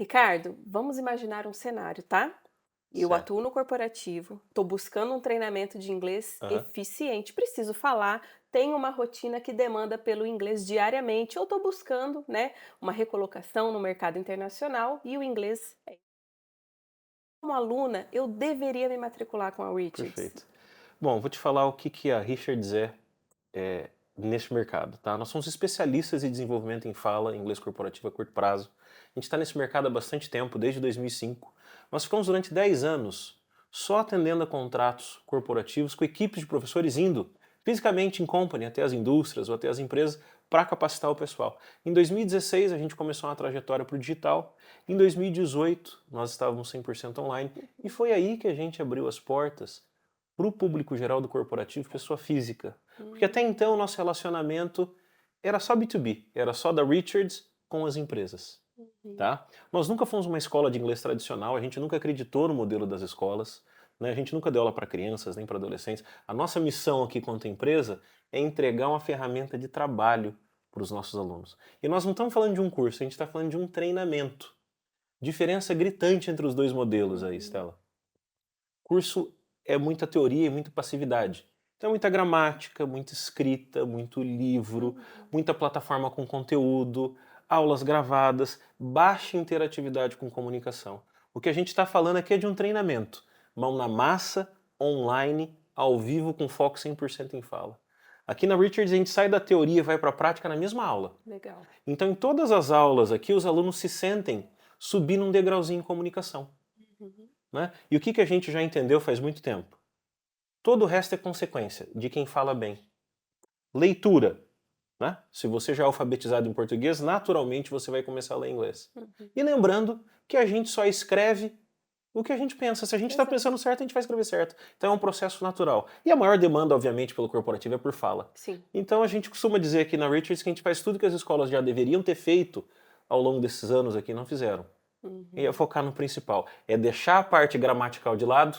Ricardo, vamos imaginar um cenário, tá? Eu Certo. atuo no corporativo, estou buscando um treinamento de inglês Aham. eficiente, preciso falar, tenho uma rotina que demanda pelo inglês diariamente, ou estou buscando, né, uma recolocação no mercado internacional e o inglês como aluna, eu deveria me matricular com a Richards. Perfeito. Bom, vou te falar o que a Richards neste mercado, tá? Nós somos especialistas em desenvolvimento em fala, em inglês corporativo a curto prazo. A gente está nesse mercado há bastante tempo, desde 2005. Nós ficamos durante 10 anos só atendendo a contratos corporativos com equipes de professores indo fisicamente em company até as indústrias ou até as empresas para capacitar o pessoal. Em 2016 a gente começou uma trajetória para o digital. Em 2018 nós estávamos 100% online e foi aí que a gente abriu as portas para o público geral do corporativo, pessoa física. Porque até Hum, então o nosso relacionamento era só B2B, era só da Richards com as empresas. uhum. Tá? Nós nunca fomos uma escola de inglês tradicional, a gente nunca acreditou no modelo das escolas, né? A gente nunca deu aula para crianças nem para adolescentes. A nossa missão aqui quanto empresa é entregar uma ferramenta de trabalho para os nossos alunos. E nós não estamos falando de um curso, a gente está falando de um treinamento. Diferença gritante entre os dois modelos aí, Uhum. Stella. Curso é muita teoria e muita passividade. Então é muita gramática, muita escrita, muito livro, Uhum. muita plataforma com conteúdo, aulas gravadas, baixa interatividade com comunicação. O que a gente está falando aqui é de um treinamento, mão na massa, online, ao vivo, com foco 100% em fala. Aqui na Richards a gente sai da teoria e vai para a prática na mesma aula. Legal. Então em todas as aulas aqui os alunos se sentem subindo um degrauzinho em comunicação. Uhum. Né? E o que a gente já entendeu faz muito tempo? Todo o resto é consequência de quem fala bem. Leitura. Né? Se você já é alfabetizado em português, naturalmente você vai começar a ler inglês. Uhum. E lembrando que a gente só escreve o que a gente pensa. Se a gente está Exato. pensando certo, a gente vai escrever certo. Então é um processo natural. E a maior demanda, obviamente, pelo corporativo é por fala. Sim. Então a gente costuma dizer aqui na Richards que a gente faz tudo que as escolas já deveriam ter feito ao longo desses anos aqui e não fizeram. E é Uhum. focar no principal. É deixar a parte gramatical de lado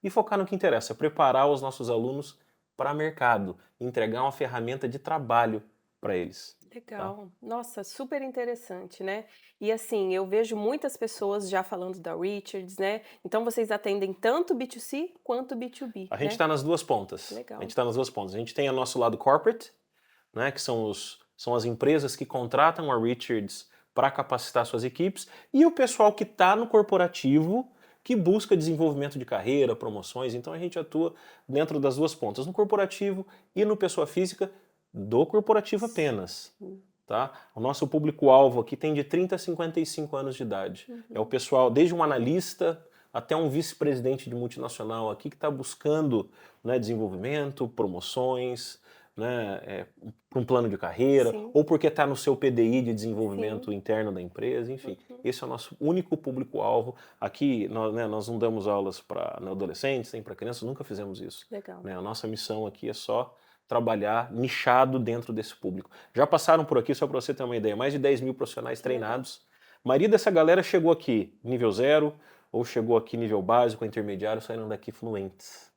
e focar no que interessa. Preparar os nossos alunos para mercado. Entregar uma ferramenta de trabalho para eles. Tá? Legal. Nossa, super interessante, né. E assim, eu vejo muitas pessoas já falando da Richards, né, então vocês atendem tanto B2C quanto B2B, A gente né. está nas duas pontas. A gente Legal. está nas duas pontas. A gente tem o nosso lado corporate, né, que são as empresas que contratam a Richards para capacitar suas equipes, e o pessoal que está no corporativo, que busca desenvolvimento de carreira, promoções. Então a gente atua dentro das duas pontas, no corporativo e no pessoa física do corporativo apenas. Sim. Tá? O nosso público-alvo aqui tem de 30 a 55 anos de idade. É o Uhum. pessoal, desde um analista até um vice-presidente de multinacional aqui que está buscando, né, desenvolvimento, promoções, né, pra um plano de carreira, Sim, ou porque está no seu PDI de desenvolvimento sim. interno da empresa, enfim. Uhum. Esse é o nosso único público-alvo. Aqui nós, né, nós não damos aulas para adolescentes, nem para crianças, nunca fizemos isso. Legal. Né? A nossa missão aqui é só trabalhar nichado dentro desse público. Já passaram por aqui, só para você ter uma ideia, mais de 10 mil profissionais Que legal. treinados. A maioria dessa galera chegou aqui nível zero, ou chegou aqui nível básico, intermediário, saíram daqui fluentes.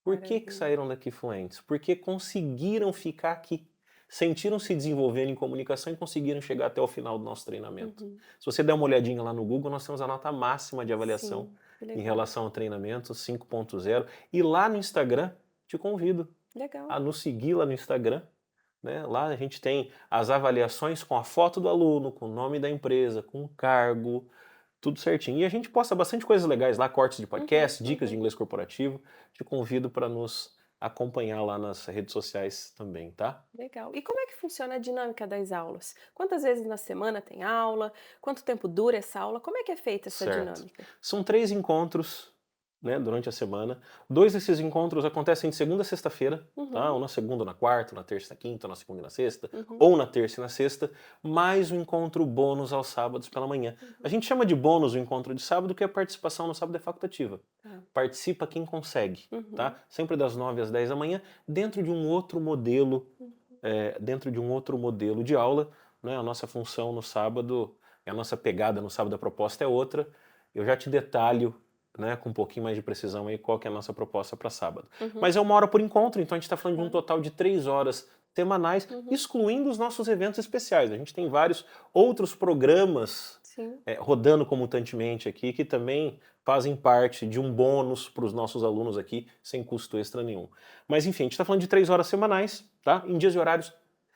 Por que Maravilha. saíram daqui fluentes? Porque conseguiram ficar aqui. Sentiram se desenvolvendo em comunicação e conseguiram chegar até o final do nosso treinamento. Uhum. Se você der uma olhadinha lá no Google, nós temos a nota máxima de avaliação Sim, que em legal. relação ao treinamento 5.0. E lá no Instagram, te convido Legal. a nos seguir lá no Instagram. Né? Lá a gente tem as avaliações com a foto do aluno, com o nome da empresa, com o cargo, tudo certinho. E a gente posta bastante coisas legais lá, cortes de Uhum, podcast, dicas de uhum. inglês corporativo. Te convido para nos acompanhar lá nas redes sociais também, tá? Legal. E como é que funciona a dinâmica das aulas? Quantas vezes na semana tem aula? Quanto tempo dura essa aula? Como é que é feita essa Certo. dinâmica? São 3 encontros, né, durante a semana. 2 desses encontros acontecem de segunda a sexta-feira, tá? Uhum, Ou na segunda ou na quarta, ou na terça e na quinta, ou na segunda e na sexta, uhum, ou na terça e na sexta, mais o encontro bônus aos sábados pela manhã. A uhum. gente chama de bônus o encontro de sábado, que a participação no sábado é facultativa. Tá. Participa quem consegue, tá? Uhum, Sempre das 9 às 10 da manhã, dentro de um outro modelo, uhum. dentro de um outro modelo de aula, né? A nossa função no sábado, a nossa pegada no sábado, a proposta é outra. Eu já te detalho, né, com um pouquinho mais de precisão aí qual que é a nossa proposta para sábado. Uhum, Mas é 1 hora por encontro, então a gente está falando de um tá. total de 3 horas semanais, Uhum. excluindo os nossos eventos especiais. A gente tem vários outros programas sim. rodando comutantemente aqui, que também fazem parte de um bônus para os nossos alunos aqui, sem custo extra nenhum. Mas enfim, a gente está falando de 3 horas semanais, tá? Em dias e horários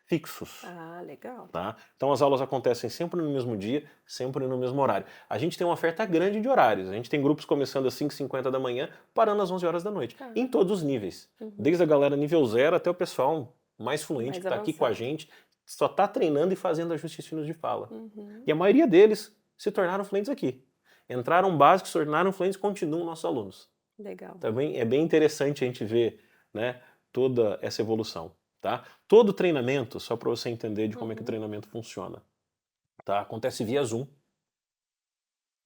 fixos. Ah, legal. Tá? Então as aulas acontecem sempre no mesmo dia, sempre no mesmo horário. A gente tem uma oferta grande de horários. A gente tem grupos começando às 5h50 da manhã, parando às 11 horas da noite, Ah, em todos os níveis. uhum. Desde a galera nível zero até o pessoal mais fluente que Mais está aqui com a avançado. gente, só está treinando e fazendo ajustes finos de fala. Uhum. E a maioria deles se tornaram fluentes aqui. Entraram básicos, se tornaram fluentes, continuam nossos alunos. Legal. Também é bem interessante a gente ver, né, toda essa evolução. Tá? Todo treinamento, só para você entender de como é que o Uhum. treinamento funciona, tá? Acontece via Zoom,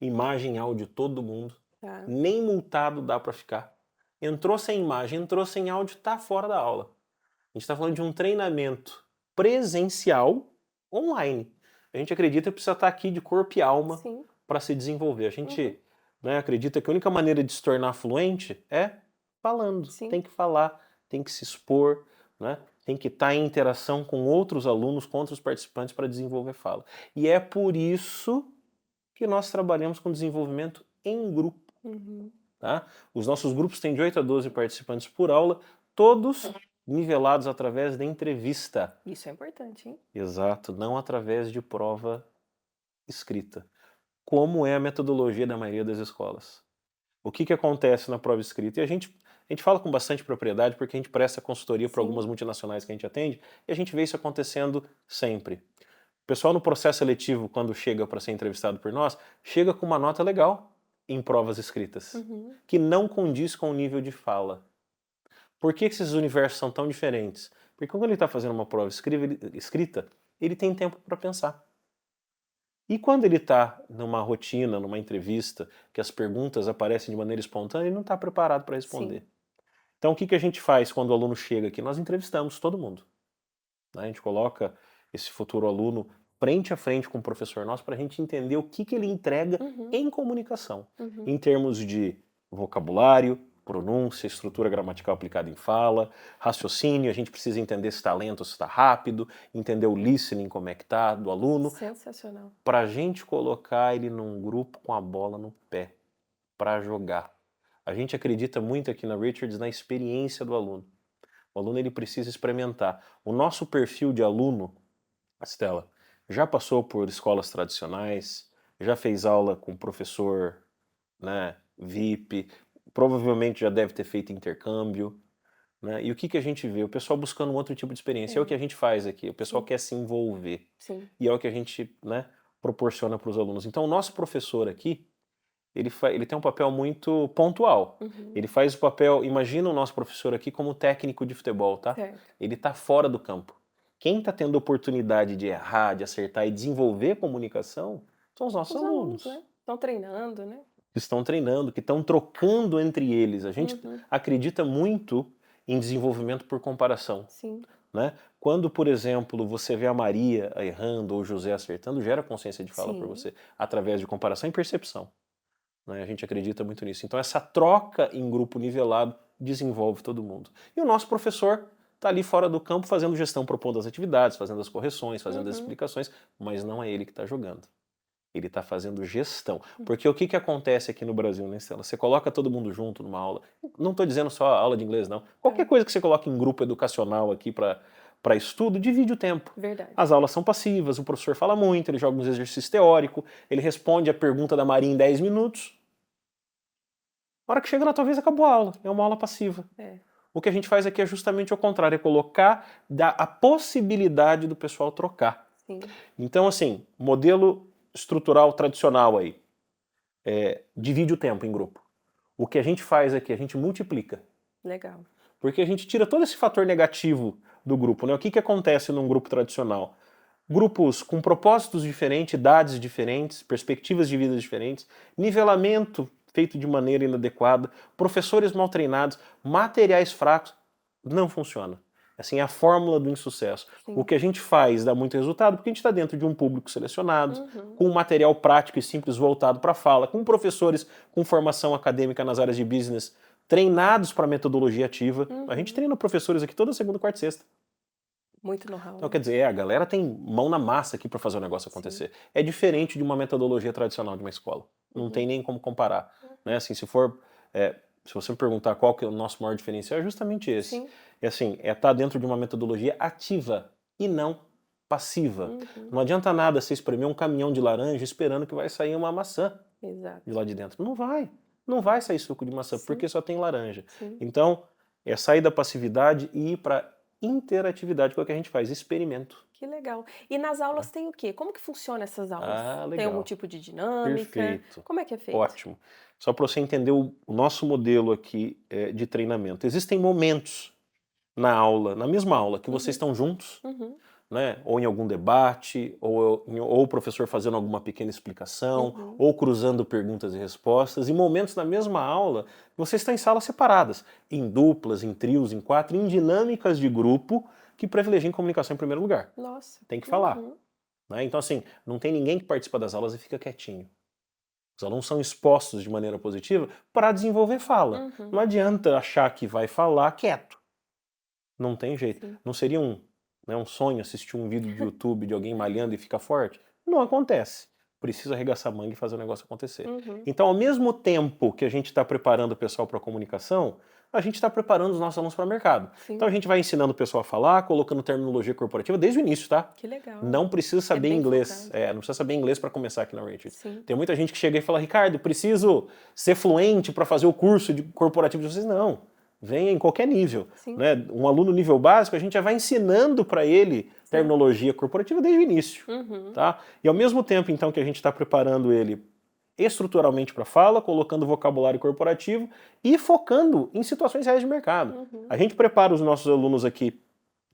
imagem e áudio todo mundo, Tá. nem multado dá para ficar. Entrou sem imagem, entrou sem áudio, tá fora da aula. A gente está falando de um treinamento presencial online. A gente acredita que precisa estar aqui de corpo e alma Sim. para se desenvolver. A Uhum. gente, né, acredita que a única maneira de se tornar fluente é falando. Sim. Tem que falar, tem que se expor, né? Tem que estar em interação com outros alunos, com outros participantes para desenvolver fala. E é por isso que nós trabalhamos com desenvolvimento em grupo. Uhum. Tá? Os nossos grupos têm de 8 a 12 participantes por aula, todos nivelados através da entrevista. Isso é importante, hein? Exato, não através de prova escrita. Como é a metodologia da maioria das escolas. O que acontece na prova escrita? E a gente fala com bastante propriedade porque a gente presta consultoria para Sim. algumas multinacionais que a gente atende e a gente vê isso acontecendo sempre. O pessoal no processo seletivo, quando chega para ser entrevistado por nós, chega com uma nota legal em provas escritas, Uhum. que não condiz com o nível de fala. Por que esses universos são tão diferentes? Porque quando ele está fazendo uma prova escrita, ele tem tempo para pensar. E quando ele está numa rotina, numa entrevista, que as perguntas aparecem de maneira espontânea, ele não está preparado para Sim. responder. Então o que a gente faz quando o aluno chega aqui? Nós entrevistamos todo mundo, né? A gente coloca esse futuro aluno frente a frente com o professor nosso para a gente entender o que ele entrega Uhum. em comunicação, Uhum. em termos de vocabulário, pronúncia, estrutura gramatical aplicada em fala, raciocínio, a gente precisa entender se está lento, se está rápido, entender o listening, como é que está do aluno, Sensacional. para a gente colocar ele num grupo com a bola no pé, para jogar. A gente acredita muito aqui na Richards na experiência do aluno. O aluno ele precisa experimentar. O nosso perfil de aluno, Stella, já passou por escolas tradicionais, já fez aula com professor, né, VIP, provavelmente já deve ter feito intercâmbio, né? E o que a gente vê? O pessoal buscando um outro tipo de experiência. É o que É. a gente faz aqui. O pessoal Sim. quer se envolver. Sim. E é o que a gente, né, proporciona para os alunos. Então, o nosso professor aqui, ele tem um papel muito pontual. Uhum. Ele faz o papel, imagina o nosso professor aqui como técnico de futebol, tá? Certo. Ele está fora do campo. Quem está tendo oportunidade de errar, de acertar e desenvolver a comunicação são os nossos Os alunos, alunos. né? Estão treinando, né? Que estão treinando, que estão trocando entre eles. A gente Uhum. acredita muito em desenvolvimento por comparação, Sim. né? Quando, por exemplo, você vê a Maria errando ou o José acertando, gera consciência de fala para Sim. você, através de comparação e percepção, né? A gente acredita muito nisso. Então, essa troca em grupo nivelado desenvolve todo mundo. E o nosso professor está ali fora do campo fazendo gestão, propondo as atividades, fazendo as correções, fazendo as Uhum. explicações, mas não é ele que está jogando. Ele está fazendo gestão. Porque o que acontece aqui no Brasil, né, Stella? Você coloca todo mundo junto numa aula. Não estou dizendo só aula de inglês, não. Qualquer Tá. coisa que você coloque em grupo educacional aqui para estudo, divide o tempo. Verdade. As aulas são passivas, o professor fala muito, ele joga uns exercícios teóricos, ele responde a pergunta da Maria em 10 minutos. Na hora que chega na tua vez, acabou a aula. É uma aula passiva. É. O que a gente faz aqui é justamente o contrário, é colocar a possibilidade do pessoal trocar. Sim. Então, assim, modelo estrutural tradicional aí, divide o tempo em grupo. O que a gente faz aqui, a gente multiplica. Legal. Porque a gente tira todo esse fator negativo do grupo, né? O que acontece num grupo tradicional? Grupos com propósitos diferentes, idades diferentes, perspectivas de vida diferentes, nivelamento feito de maneira inadequada, professores mal treinados, materiais fracos, não funciona. Assim, é a fórmula do insucesso. O Sim. que a gente faz dá muito resultado porque a gente está dentro de um público selecionado, Uhum. com um material prático e simples voltado para a fala, com professores com formação acadêmica nas áreas de business treinados para metodologia ativa. A gente Uhum. treina professores aqui toda segunda, quarta e sexta. Muito know-how, Então, né? quer dizer, a galera tem mão na massa aqui para fazer o negócio Sim. acontecer. É diferente de uma metodologia tradicional de uma escola. Não tem Uhum. nem como comparar. Né? Assim, se você me perguntar qual que é o nosso maior diferencial, é justamente esse. Sim. É assim, é estar dentro de uma metodologia ativa e não passiva. Uhum. Não adianta nada você espremer um caminhão de laranja esperando que vai sair uma maçã de Exato. lá de dentro. Não vai. Não vai sair suco de maçã, Sim, porque só tem laranja. sim. Então, é sair da passividade e ir para interatividade, que é o que a gente faz, experimento. Que legal. E nas Né? aulas tem o quê? Como que funciona essas aulas? Ah, Tem algum legal. tipo de dinâmica? Perfeito. Como é que é feito? Ótimo. Só para você entender o nosso modelo aqui de treinamento. Existem momentos na aula, na mesma aula, que vocês Uhum, estão juntos, uhum, né? Ou em algum debate, ou o professor fazendo alguma pequena explicação, uhum. ou cruzando perguntas e respostas, e momentos na mesma aula, que vocês estão em salas separadas, em duplas, em trios, em quatro, em dinâmicas de grupo que privilegiam comunicação em primeiro lugar. Nossa. Tem que falar. Uhum. Né? Então, assim, não tem ninguém que participa das aulas e fica quietinho. Os alunos são expostos de maneira positiva para desenvolver fala. Não Uhum. adianta achar que vai falar quieto. Não tem jeito. Sim. Não seria um sonho assistir um vídeo de YouTube de alguém malhando e ficar forte? Não acontece. Precisa arregaçar a manga e fazer o negócio acontecer. Uhum. Então, ao mesmo tempo que a gente está preparando o pessoal para a comunicação, a gente está preparando os nossos alunos para o mercado. Então, Sim. a gente vai ensinando o pessoal a falar, colocando terminologia corporativa desde o início, tá? Que legal. Não precisa É saber bem inglês. focado. Não precisa saber inglês para começar aqui na Rachel. Sim. Tem muita gente que chega e fala, Ricardo, preciso ser fluente para fazer o curso de corporativo de vocês. Não. Venha em qualquer nível. Sim. Né? Um aluno nível básico, a gente já vai ensinando para ele Sim. terminologia corporativa desde o início. Uhum. Tá? E ao mesmo tempo, então, que a gente está preparando ele estruturalmente para fala, colocando vocabulário corporativo e focando em situações reais de mercado. Uhum. A gente prepara os nossos alunos aqui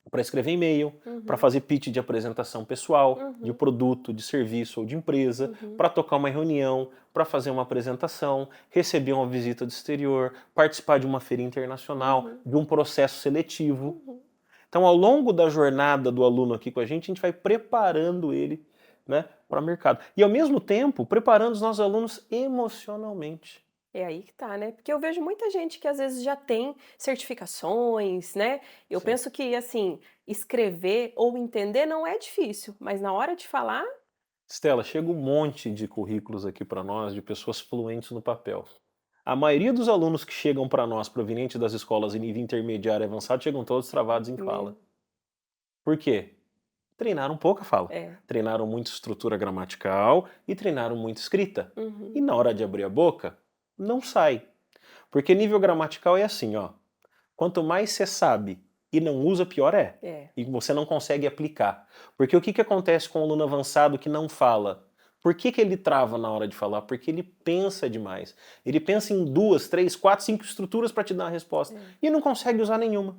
para escrever e-mail, para Uhum. fazer pitch de apresentação pessoal, de Uhum. produto, de serviço ou de empresa, Uhum. para tocar uma reunião, para fazer uma apresentação, receber uma visita do exterior, participar de uma feira internacional, Uhum. de um processo seletivo. Uhum. Então, ao longo da jornada do aluno aqui com a gente vai preparando ele, né, para o mercado. E, ao mesmo tempo, preparando os nossos alunos emocionalmente. É aí que tá, né? Porque eu vejo muita gente que às vezes já tem certificações, né? Eu Sim. penso que, assim, escrever ou entender não é difícil, mas na hora de falar, Stella, chega um monte de currículos aqui para nós de pessoas fluentes no papel. A maioria dos alunos que chegam para nós provenientes das escolas em nível intermediário e avançado chegam todos travados em fala. meu, Por quê? Treinaram pouca fala. é. Treinaram muito estrutura gramatical e treinaram muito escrita. E Uhum. na hora de abrir a boca, não sai. Porque nível gramatical é assim, ó. Quanto mais você sabe e não usa, pior é. É. E você não consegue aplicar. Porque o que acontece com o aluno avançado que não fala? Por que ele trava na hora de falar? Porque ele pensa demais. Ele pensa em duas, três, quatro, cinco estruturas para te dar uma resposta. É. E não consegue usar nenhuma.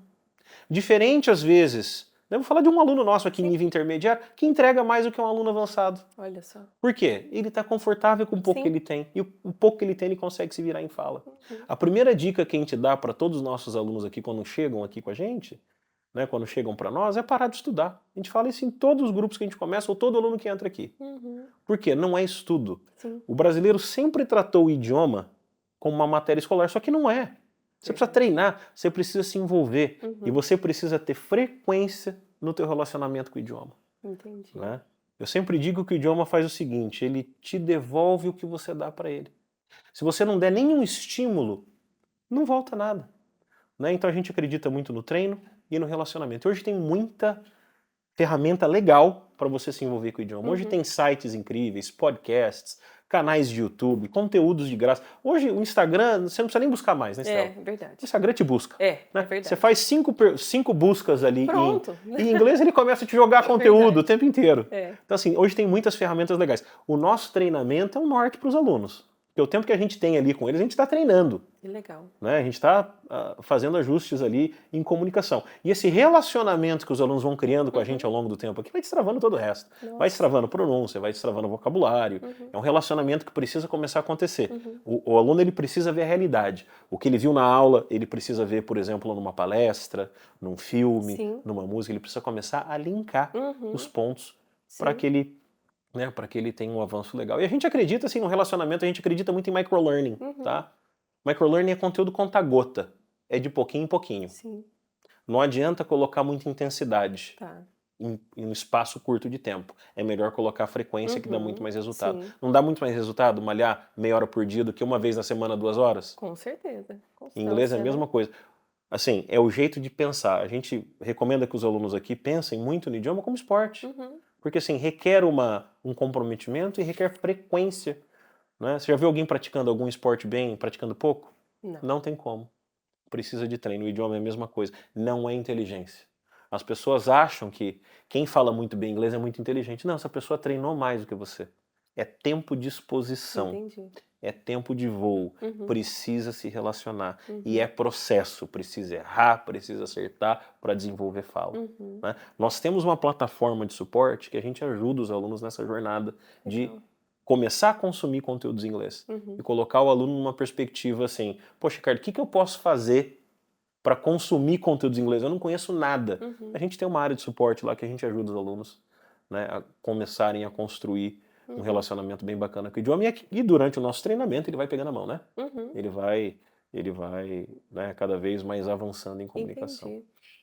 Diferente, às vezes, né, eu vou falar de um aluno nosso aqui em Sim, nível intermediário que entrega mais do que um aluno avançado. olha só. Por quê? Ele está confortável com o pouco que Sim. ele tem. E o pouco que ele tem, ele consegue se virar em fala. Uhum. A primeira dica que a gente dá para todos os nossos alunos aqui quando chegam aqui com a gente, né, quando chegam para nós, é parar de estudar. A gente fala isso em todos os grupos que a gente começa, ou todo aluno que entra aqui. Uhum. Por quê? Não é estudo. Sim, O brasileiro sempre tratou o idioma como uma matéria escolar, só que não é. Você precisa verdade. treinar, você precisa se envolver e Uhum. você precisa ter frequência no teu relacionamento com o idioma. Entendi. Né? Eu sempre digo que o idioma faz o seguinte, ele te devolve o que você dá para ele. Se você não der nenhum estímulo, não volta nada. Né? Então a gente acredita muito no treino e no relacionamento. Hoje tem muita ferramenta legal para você se envolver com o idioma. Hoje Uhum. tem sites incríveis, podcasts, canais de YouTube, conteúdos de graça. Hoje o Instagram, você não precisa nem buscar mais, né, É, Stella? O verdade. Instagram te busca. É Né? Você verdade. faz cinco buscas ali Pronto. em inglês, ele começa a te jogar É conteúdo o verdade. tempo inteiro. É. Então, assim, hoje tem muitas ferramentas legais. O nosso treinamento é um norte para os alunos. Porque o tempo que a gente tem ali com eles, a gente está treinando. Que legal. Né? A gente está fazendo ajustes ali em comunicação. E esse relacionamento que os alunos vão criando com a gente Uhum. ao longo do tempo aqui vai destravando todo o resto. Vai Nossa. destravando pronúncia, vai destravando vocabulário. Uhum. É um relacionamento que precisa começar a acontecer. Uhum. O aluno ele precisa ver a realidade. O que ele viu na aula, ele precisa ver, por exemplo, numa palestra, num filme, Sim. numa música. Ele precisa começar a linkar os Uhum. pontos para Sim. que ele para que ele tenha um avanço legal. E a gente acredita, assim, no relacionamento, a gente acredita muito em microlearning, Uhum. tá? Microlearning é conteúdo conta-gota, é de pouquinho em pouquinho. Sim. Não adianta colocar muita intensidade Tá. em um espaço curto de tempo. É melhor colocar frequência que dá muito Uhum. mais resultado. Sim, Não dá muito mais resultado malhar meia hora por dia do que uma vez na semana, 2 horas? com certeza. Em inglês é a Constância, né? mesma coisa. Assim, é o jeito de pensar. A gente recomenda que os alunos aqui pensem muito no idioma como esporte. Uhum. Porque assim, requer um comprometimento e requer frequência, né? Você já viu alguém praticando algum esporte bem, praticando pouco? Não. Não tem como. Precisa de treino. O idioma é a mesma coisa. Não é inteligência. As pessoas acham que quem fala muito bem inglês é muito inteligente. Não, essa pessoa treinou mais do que você. É tempo de exposição. Entendi. É tempo de voo. Uhum. Precisa se relacionar. E é Uhum. processo. Precisa errar, precisa acertar para desenvolver fala. Uhum. Né? Nós temos uma plataforma de suporte que a gente ajuda os alunos nessa jornada de Legal. começar a consumir conteúdos em inglês e Uhum. colocar o aluno numa perspectiva assim: poxa, Ricardo, o que eu posso fazer para consumir conteúdos em inglês? Eu não conheço nada. A Uhum. gente tem uma área de suporte lá que a gente ajuda os alunos, né, a começarem a construir um Uhum. relacionamento bem bacana com o idioma e durante o nosso treinamento ele vai pegando a mão, né? Uhum. Ele vai, ele vai, né, cada vez mais avançando em comunicação. Entendi.